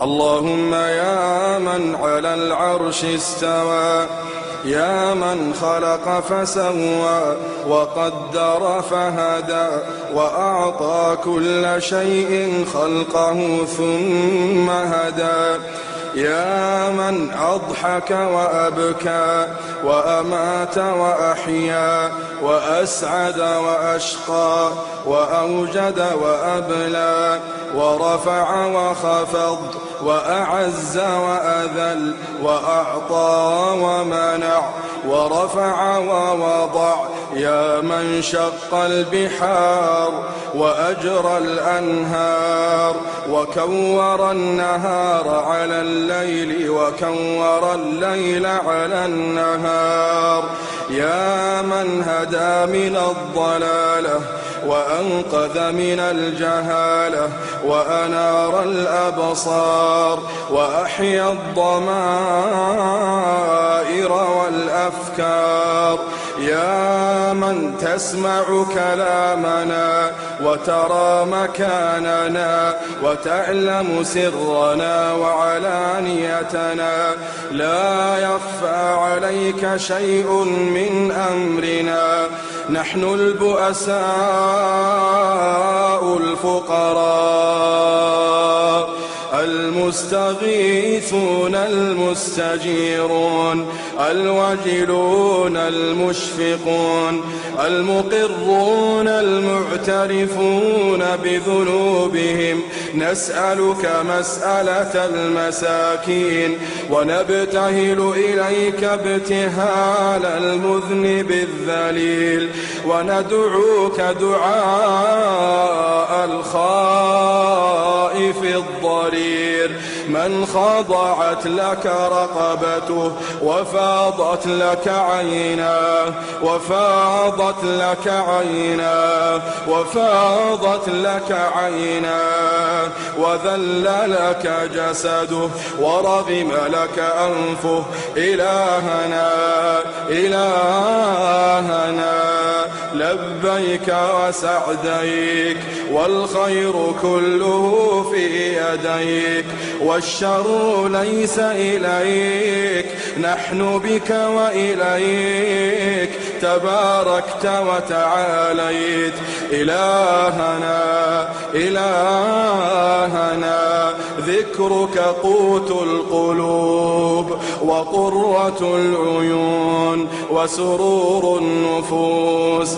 اللهم يا من على العرش استوى، يا من خلق فسوى وقدر فهدى، وأعطى كل شيء خلقه ثم هدى، يا من أضحك وأبكى وأمات وأحيا وأسعد وأشقى وأوجد وأبلى ورفع وخفض وأعز وأذل وأعطى ومنع ورفع ووضع، يا من شق البحار وأجرى الأنهار وكور النهار على الليل وكور الليل على النهار، يا من هدى من الضلالة وأنقذ من الجهالة وأنار الأبصار وأحيا الضمائر والأفكار، يا من تسمع كلامنا وترى مكاننا وتعلم سرنا وعلانيتنا، لا يخفى عليك شيء من أمرنا، نحن البؤساء الفقراء المستغيثون المستجيرون الوجلون المشفقون المقرون المعترفون بذنوبهم، نسألك مسألة المساكين ونبتهل إليك ابتهال المذنب الذليل، وندعوك دعاء الخائف الضرير من خضعت لك رقبته وفاضت لك عيناه وفاضت لك عيناه وفاضت لك عيناه وذل لك جسده ورغم لك أنفه، إلهنا إلهنا لبيك وسعديك، والخير كله في يديك والشر ليس إليك، نحن بك وإليك تباركت وتعاليت، إلهنا إلهنا ذكرك قوت القلوب وقرة العيون وسرور النفوس